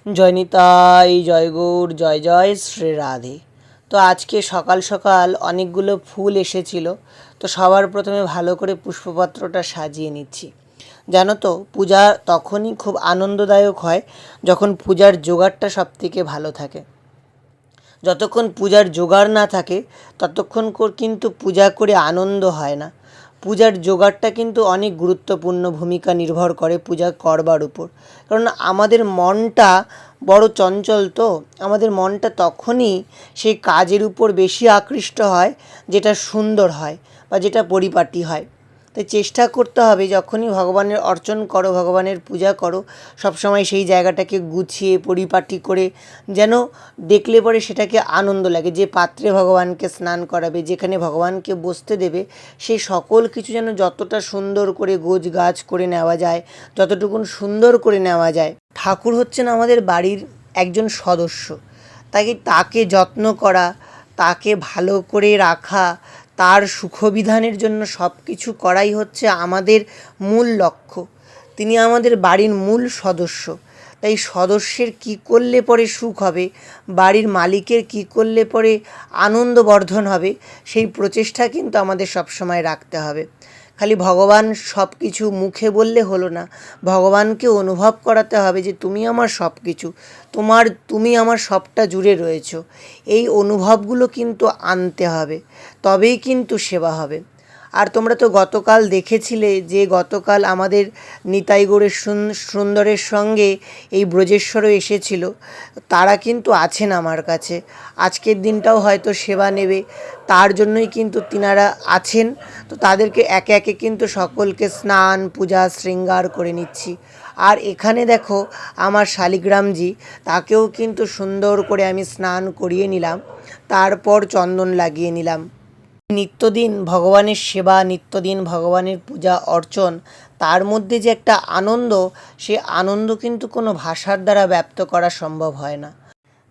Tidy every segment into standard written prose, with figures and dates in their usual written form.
জয় নিতাই, জয় গৌর, জয় জয় শ্রী রাধে। তো আজকে সকাল সকাল অনেকগুলো ফুল এসেছিল, তো সবার প্রথমে ভালো করে পুষ্পপত্রটা সাজিয়ে নিচ্ছি। জানো তো, পূজা তখনই খুব আনন্দদায়ক হয় যখন পূজার জোগাড়টা সব থেকে ভালো থাকে। যতক্ষণ পূজার জোগাড় না থাকে ততক্ষণ কিন্তু পূজা করে আনন্দ হয় না। পূজার জোগাড়টা কিন্তু অনেক গুরুত্বপূর্ণ ভূমিকা নির্ভর করে পূজা করবার উপর। কারণ আমাদের মনটা বড় চঞ্চল, তো আমাদের মনটা তখনই সেই কাজের উপর বেশি আকৃষ্ট হয় যেটা সুন্দর হয় বা যেটা পরিপাটি হয়। তাই চেষ্টা করতে হবে যখনই ভগবানের অর্চন করো, ভগবানের পূজা করো, সবসময় সেই জায়গাটাকে গুছিয়ে পরিপাটি করে, যেন দেখলে পরে সেটাকে আনন্দ লাগে। যে পাত্রে ভগবানকে স্নান করাবে, যেখানে ভগবানকে বসতে দেবে, সেই সকল কিছু যেন যতটা সুন্দর করে গোছ গাছ করে নেওয়া যায়, যতটুকুন সুন্দর করে নেওয়া যায়। ঠাকুর হচ্ছেন আমাদের বাড়ির একজন সদস্য, তাকে যত্ন করা, তাকে ভালো করে রাখা, তার সুখবিধানের জন্য সব কিছু করাই হচ্ছে আমাদের মূল লক্ষ্য। তিনি আমাদের বাড়ির মূল সদস্য। তাই সদস্যের কী করলে পরে সুখ হবে, বাড়ির মালিকের কী করলে পরে আনন্দবর্ধন হবে, সেই প্রচেষ্টা কিন্তু আমাদের সবসময় রাখতে হবে। খালি ভগবান সব কিছু মুখে বললে হলো না, ভগবানকে অনুভব করাতে হবে যে তুমি আমার সব কিছু, তুমি আমার সবটা জুড়ে রয়েছো। এই অনুভবগুলো কিন্তু আনতে হবে, তবেই কিন্তু সেবা হবে। আর তোমরা তো গতকাল দেখেছিলে যে গতকাল আমাদের নিতাই গৌরের সুন্দরের সঙ্গে এই ব্রজেশ্বরও এসেছিল। তারা কিন্তু আছেন আমার কাছে, আজকের দিনটাও হয়তো সেবা নেবে, তার জন্যই কিন্তু তিনারা আছেন। তো তাদেরকে একে একে কিন্তু সকলকে স্নান পূজা শৃঙ্গার করে নিচ্ছি। আর এখানে দেখো আমার শালিগ্রামজি, তাকেও কিন্তু সুন্দর করে আমি স্নান করিয়ে নিলাম, তারপর চন্দন লাগিয়ে নিলাম। নিত্যদিন ভগবানের সেবা, নিত্যদিন ভগবানের পূজা অর্চন, তার মধ্যে যে একটা আনন্দ, সে আনন্দ কিন্তু কোনো ভাষার দ্বারা ব্যক্ত করা সম্ভব হয় না।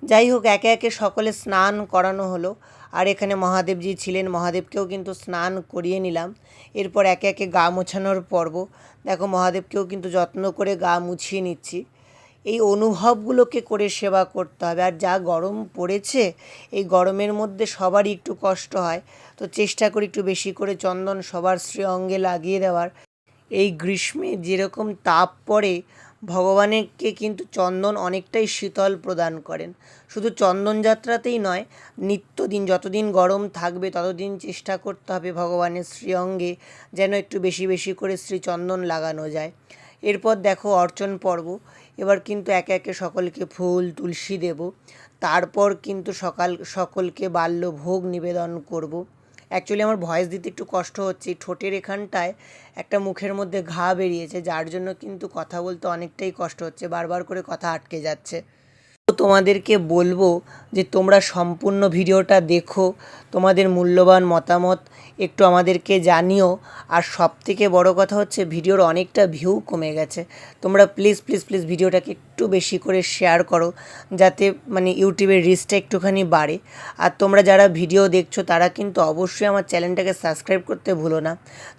যাই হোক, একে একে সকলে স্নান করানো হলো। আর এখানে মহাদেবজি ছিলেন, মহাদেবকেও কিন্তু স্নান করিয়ে নিলাম। এরপর একে একে গা মোছানোর পর্ব। দেখো মহাদেবকেও কিন্তু যত্ন করে গা মুছিয়ে নিচ্ছি। এই অনুভবগুলোকে করে সেবা করতে হবে। আর যা গরম পড়েছে, এই গরমের মধ্যে সবারই একটু কষ্ট হয়, তো চেষ্টা করি একটু বেশি করে চন্দন সবার শ্রী অঙ্গে লাগিয়ে দেওয়ার। এই গ্রীষ্মে যেরকম তাপ পড়ে, ভগবানকে কিন্তু চন্দন অনেকটাই শীতল প্রদান করেন। শুধু চন্দন যাত্রাতেই নয়, নিত্যদিন যতদিন গরম থাকবে ততদিন চেষ্টা করতে হবে ভগবানের শ্রীঅঙ্গে যেন একটু বেশি বেশি করে শ্রীচন্দন লাগানো যায়। এরপর দেখো অর্চন পর্ব। এবার কিন্তু একে একে সকলকে ফুল তুলসী দেব, তারপর কিন্তু সকলকে বাল্য ভোগ নিবেদন করব। অ্যাকচুয়ালি আমার ভয়েস দিতে একটু কষ্ট হচ্ছে, ঠোঁটের এখানটায় একটা মুখের মধ্যে ঘা বেরিয়েছে, যার জন্য কিন্তু কথা বলতে অনেকটাই কষ্ট হচ্ছে, বারবার করে কথা আটকে যাচ্ছে। তো তোমাদেরকে বলবো যে তোমরা সম্পূর্ণ ভিডিওটা দেখো, তোমাদের মূল্যবান মতামত একটু আমাদেরকে জানিও। আর সবথেকে বড় কথা হচ্ছে ভিডিওর অনেকটা ভিউ কমে গেছে, তোমরা প্লিজ প্লিজ প্লিজ ভিডিওটাকে একটু বেশি করে শেয়ার করো, যাতে ইউটিউবের রিচটা একটুখানি বাড়ে। আর তোমরা যারা ভিডিও দেখছো তারা কিন্তু অবশ্যই আমার চ্যানেলটাকে সাবস্ক্রাইব করতে ভুলো না।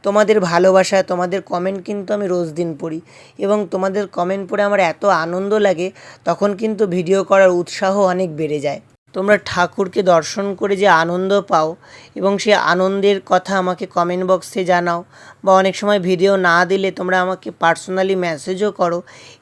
তোমাদের ভালোবাসা, তোমাদের কমেন্ট কিন্তু আমি রোজ দিন পড়ি, এবং তোমাদের কমেন্ট পড়ে আমার এত আনন্দ লাগে, তখন কিন্তু ভিডিও করার উৎসাহ অনেক বেড়ে যায়। তোমরা ঠাকুরকে দর্শন করে যে আনন্দ পাও, এবং সেই আনন্দের কথা আমাকে কমেন্ট বক্সে জানাও, বা অনেক সময় ভিডিও না দিলে তোমরা আমাকে পার্সোনালি মেসেজও করো।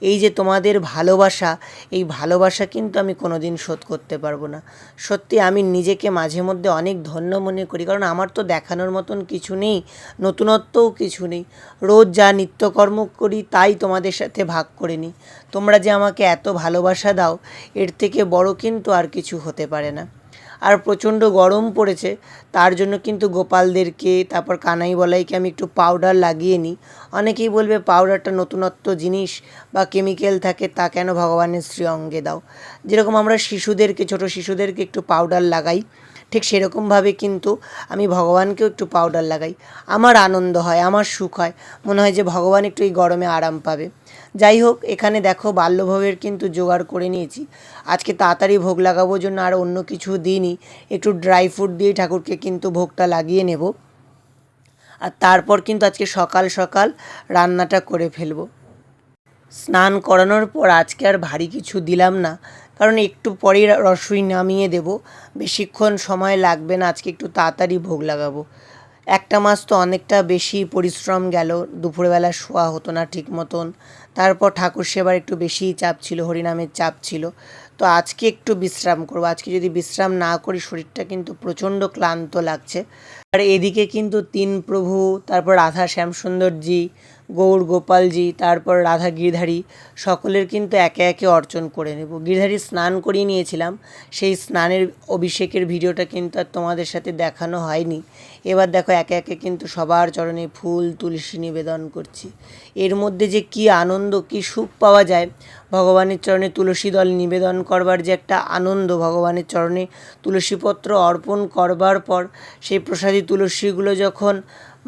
এই যে তোমাদের ভালোবাসা, এই ভালোবাসা কিন্তু আমি কোনো দিন শোধ করতে পারবো না। সত্যি আমি নিজেকে মাঝে মধ্যে অনেক ধন্য মনে করি, কারণ আমার তো দেখানোর মতন কিছু নেই, নতুনত্বও কিছু নেই। রোজ যা নিত্যকর্ম করি তাই তোমাদের সাথে ভাগ করে নিই। তোমরা যে আমাকে এত ভালোবাসা দাও, এর থেকে বড় কিন্তু আর কিছু হতে পারে না। আর প্রচণ্ড গরম পড়েছে, তার জন্য কিন্তু গোপালদেরকে, তারপর কানাই বলাইকে আমি একটু পাউডার লাগিয়ে নিই। অনেকেই বলবে পাউডারটা নতুনত্ব জিনিস বা কেমিক্যাল থাকে, তা কেন ভগবানের শ্রী অঙ্গে দাও? যেরকম আমরা শিশুদেরকে, ছোট শিশুদেরকে একটু পাউডার লাগাই, ঠিক সেরকমভাবে কিন্তু আমি ভগবানকেও একটু পাউডার লাগাই। আমার আনন্দ হয়, আমার সুখ হয়, মনে হয় যে ভগবান একটু এই গরমে আরাম পাবে। যাই হোক, এখানে দেখো বাল্যভোগের কিন্তু জোগাড় করে নিয়েছি। আজকে তাড়াতাড়ি ভোগ লাগাবোর জন্য আর অন্য কিছু দিইনি, একটু ড্রাই ফ্রুট দিয়ে ঠাকুরকে কিন্তু ভোগটা লাগিয়ে নেব। আর তারপর কিন্তু আজকে সকাল সকাল রান্নাটা করে ফেলবো। স্নান করানোর পর আজকে আর ভারী কিছু দিলাম না, কারণ একটু পরেই রসুই নামিয়ে দেব, বেশিক্ষণ সময় লাগবে না, আজকে একটু তাড়াতাড়ি ভোগ লাগাবো। একটা মাস তো অনেকটা বেশি পরিশ্রম গেল, দুপুরবেলা শোয়া হতো না ঠিক মতন, তারপর ঠাকুর সেবার একটু বেশিই চাপ ছিল, হরিনামের চাপ ছিল। তো আজকে একটু বিশ্রাম করবো, আজকে যদি বিশ্রাম না করি শরীরটা কিন্তু প্রচণ্ড ক্লান্ত লাগছে। আর এদিকে কিন্তু তিন প্রভু, তারপর রাধা শ্যামসুন্দরজি, গৌর গোপালজি, তারপর রাধা গিরধারী, সকলের কিন্তু একে একে অর্চন করে নেব। গিরধারী স্নান করিয়ে নিয়েছিলাম, সেই স্নানের অভিষেকের ভিডিওটা কিন্তু আর তোমাদের সাথে দেখানো হয়নি। এবার দেখো একে একে কিন্তু সবার চরণে ফুল তুলসী নিবেদন করছি। এর মধ্যে যে কি আনন্দ, কি সুখ পাওয়া যায়, ভগবানের চরণে তুলসী দল নিবেদন করবার যে একটা আনন্দ, ভগবানের চরণে তুলসীপত্র অর্পণ করবার পর সেই প্রসাদী তুলসীগুলো যখন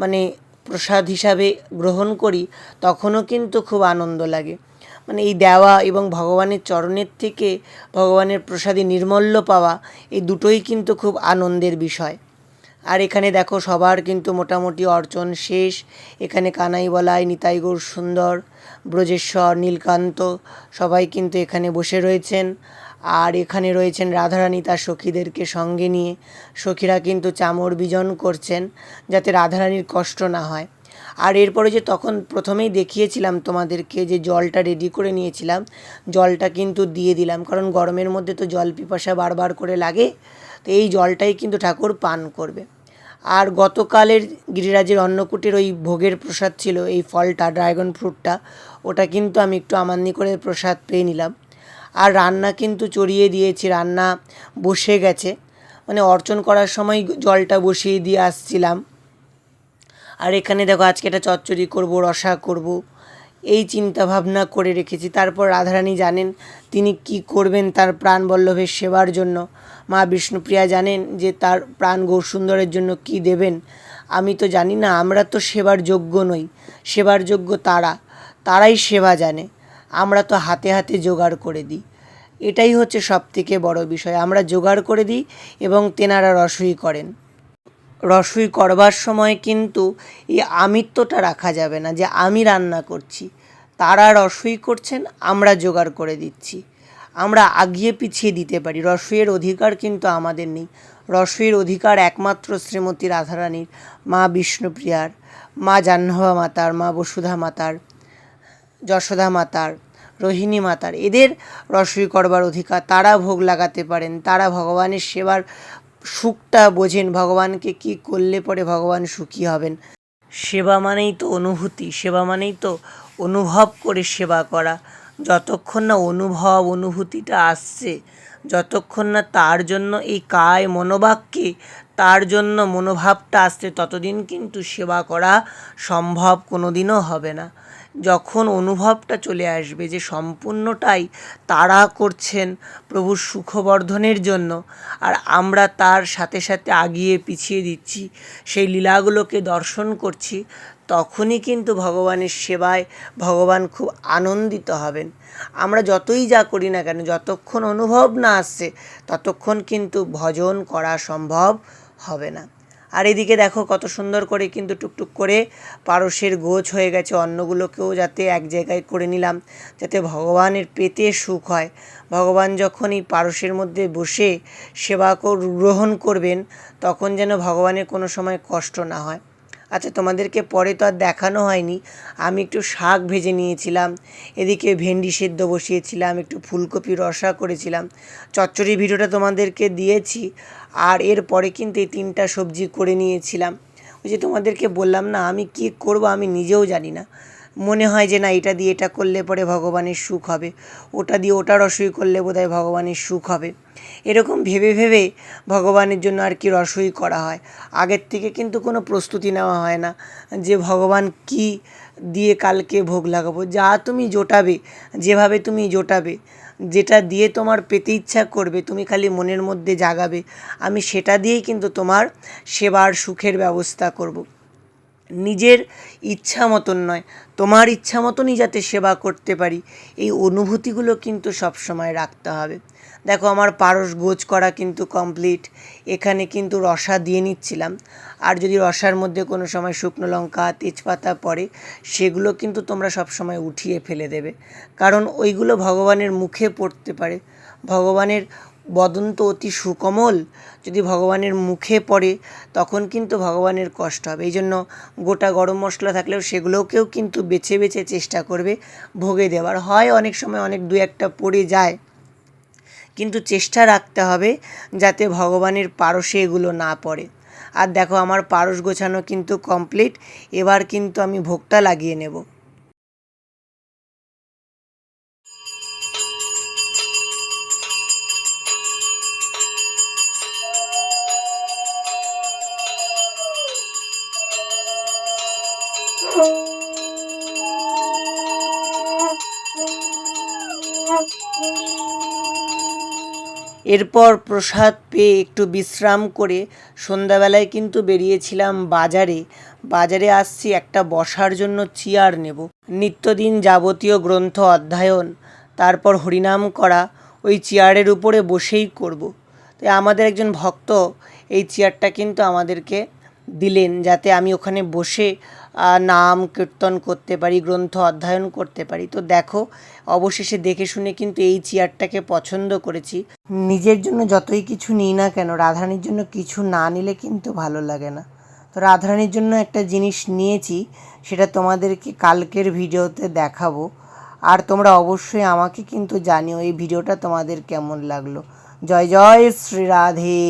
মানে প্রসাদ হিসাবে গ্রহণ করি, তখনও কিন্তু খুব আনন্দ লাগে। মানে এই দেওয়া এবং ভগবানের চরণের থেকে ভগবানের প্রসাদী নির্মল্য পাওয়া, এই দুটোই কিন্তু খুব আনন্দের বিষয়। আর এখানে দেখো সবার কিন্তু মোটামুটি অর্চন শেষ। এখানে কানাই বলাই, নিতাই গৌর সুন্দর, ব্রজেশ্বর, নীলকান্ত সবাই কিন্তু এখানে বসে রয়েছেন। আর এখানে রয়েছেন রাধারানী তার সখীদেরকে সঙ্গে নিয়ে। সখীরা কিন্তু চামর বিজন করছেন যাতে রাধারানীর কষ্ট না হয়। আর এরপরে যে তখন প্রথমেই দেখিয়েছিলাম তোমাদেরকে যে জলটা রেডি করে নিয়েছিলাম, জলটা কিন্তু দিয়ে দিলাম, কারণ গরমের মধ্যে তো জল পিপাসা বারবার করে লাগে। তো এই জলটাই কিন্তু ঠাকুর পান করবে। আর গতকালের গিরিরাজের অন্নকূটের ওই ভোগের প্রসাদ ছিল এই ফলটা, ড্রাগন ফ্রুটটা, ওটা কিন্তু আমি একটু আমান্নি করে প্রসাদ পেয়ে নিলাম। আর রান্না কিন্তু চড়িয়ে দিয়েছি, রান্না বসে গেছে, মানে অর্চন করার সময় জলটা বসিয়ে দিয়ে আসছিলাম। আর এখানে দেখো আজকে একটা চচ্চড়ি করব, রসা করব, এই চিন্তা ভাবনা করে রেখেছি। তারপর রাধারানী জানেন তিনি কি করবেন তার প্রাণবল্লভের সেবার জন্য। মা বিষ্ণুপ্রিয়া জানেন যে তার প্রাণ গৌরসুন্দরের জন্য কি দেবেন। আমি তো জানি না, আমরা তো সেবার যোগ্য নই, সেবার যোগ্য তারাই সেবা জানে। আমরা তো হাতে হাতে জোগাড় করে দিই, এটাই হচ্ছে সবথেকে বড় বিষয়। আমরা জোগাড় করে দিই এবং তেনারা রসই করেন। রসই করবার সময় কিন্তু এই আমিত্বটা রাখা যাবে না যে আমি রান্না করছি, তারা রসই করছেন, আমরা জোগাড় করে দিচ্ছি। আমরা আগিয়ে পিছিয়ে দিতে পারি, রসইয়ের অধিকার কিন্তু আমাদের নেই। রসইয়ের অধিকার একমাত্র শ্রীমতী রাধারানীর, মা বিষ্ণুপ্রিয়ার, মা জাহ্নবা মাতার, মা বসুধা মাতার, যশোদা মাতার, রোহিণী মাতার, এদের রসই করবার অধিকার। তারা ভোগ লাগাতে পারেন, তারা ভগবানের সেবার সুখটা বোঝেন, ভগবানকে কি করলে পরে ভগবান সুখী হবেন। সেবা মানেই তো অনুভূতি, সেবা মানেই তো অনুভব করে সেবা করা। যতক্ষণ না অনুভূতিটা আসছে, যতক্ষণ না তার জন্য এই কায় মনোবাক্যে তার জন্য মনোভাবটা আসছে, ততদিন কিন্তু সেবা করা সম্ভব কোনো দিনও হবে না। যখন অনুভবটা চলে আসবে যে সম্পূর্ণটাই তারা করছেন প্রভুর সুখবর্ধনের জন্য, আর আমরা তার সাথে সাথে আগিয়ে পিছিয়ে দিচ্ছি, সেই লীলাগুলোকে দর্শন করছি, তখনই কিন্তু ভগবানের সেবায় ভগবান খুব আনন্দিত হবেন। আমরা যতই যা করি না কেন, যতক্ষণ অনুভব না আসছে ততক্ষণ কিন্তু ভজন করা সম্ভব হবে না। আর এদিকে দেখো কত সুন্দর করে কিন্তু টুকটুক করে পারসের গোছ হয়ে গেছে, অন্নগুলোকেও যাতে এক জায়গায় করে নিলাম যাতে ভগবানের পেতে সুখ হয়। ভগবান যখন এই পারসের মধ্যে বসে সেবা গ্রহণ করবেন, তখন যেন ভগবানের কোনো সময় কষ্ট না হয়। আচ্ছা, তোমাদেরকে পরে তো আর দেখানো হয়নি, আমি একটু শাক ভেজে নিয়েছিলাম, এদিকে ভেন্ডি সেদ্ধ বসিয়েছিলাম, একটু ফুলকপি রসা করেছিলাম, চচ্চড়ি ভিডিওটা তোমাদেরকে দিয়েছি। আর এরপরে কিন্তু এই 3টা সবজি করে নিয়েছিলাম। ওই যে তোমাদেরকে বললাম না, আমি কি করব আমি নিজেও জানি না। মনে হয় যে না, এটা দিয়ে এটা করলে পরে ভগবানের সুখ হবে, ওটা দিয়ে ওটা রসই করলে বোধহয় ভগবানের সুখ হবে, এরকম ভেবে ভেবে ভগবানের জন্য আর কি রসই করা হয়। আগের থেকে কিন্তু কোনো প্রস্তুতি নেওয়া হয় না যে ভগবান কি দিয়ে কালকে ভোগ লাগাবো। যা তুমি জোটাবে, যেভাবে তুমি জোটাবে, যেটা দিয়ে তোমার পেতে ইচ্ছা করবে, তুমি খালি মনের মধ্যে জাগাবে, আমি সেটা দিয়েই কিন্তু তোমার সেবার সুখের ব্যবস্থা করব। নিজের ইচ্ছা মতন নয়, তোমার ইচ্ছা মতনই যাতে সেবা করতে পারি, এই অনুভূতিগুলো কিন্তু সবসময় রাখতে হবে। দেখো আমার পারস গোছ করা কিন্তু কমপ্লিট। এখানে কিন্তু রসা দিয়ে নিচ্ছিলাম। আর যদি রসার মধ্যে কোনো সময় শুকনো লঙ্কা তেজপাতা পড়ে, সেগুলো কিন্তু তোমরা সবসময় উঠিয়ে ফেলে দেবে, কারণ ওইগুলো ভগবানের মুখে পড়তে পারে। ভগবানের বদন তো অতি সুকোমল, যদি ভগবানের মুখে পড়ে তখন কিন্তু ভগবানের কষ্ট হবে। এই জন্য গোটা গরম মশলা থাকলেও সেগুলোকেও কিন্তু বেছে বেছে চেষ্টা করবে ভোগে দেওয়ার। হয় অনেক সময় অনেক দু একটা পড়ে যায়, কিন্তু চেষ্টা রাখতে হবে যাতে ভগবানের পারসে এগুলো না পড়ে। আর দেখো আমার পারস গোছানো কিন্তু কমপ্লিট। এবার কিন্তু আমি ভোগটা লাগিয়ে নেব। এরপর প্রসাদ পেয়ে একটু বিশ্রাম করে সন্ধ্যাবেলায় কিন্তু বেরিয়েছিলাম বাজারে আসছি একটা বসার জন্য চেয়ার নেব। নিত্যদিন যাবতীয় গ্রন্থ অধ্যয়ন, তারপর হরিনাম করা ওই চেয়ারের উপরে বসেই করব। তাই আমাদের একজন ভক্ত এই চেয়ারটা কিন্তু আমাদেরকে দিলেন, যাতে আমি ওখানে বসে নাম কীর্তন করতে পারি, গ্রন্থ অধ্যয়ন করতে পারি। তো দেখো অবশেষে দেখে শুনে কিন্তু এই চেয়ারটাকে পছন্দ করেছি। নিজের জন্য যতই কিছু নিই না কেন, রাধারানীর জন্য কিছু না নিলে কিন্তু ভালো লাগে না। তো রাধারানীর জন্য একটা জিনিস নিয়েছি, সেটা তোমাদেরকে কালকের ভিডিওতে দেখাবো। আর তোমরা অবশ্যই আমাকে কিন্তু জানিও এই ভিডিওটা তোমাদের কেমন লাগলো। জয় জয় শ্রী রাধে।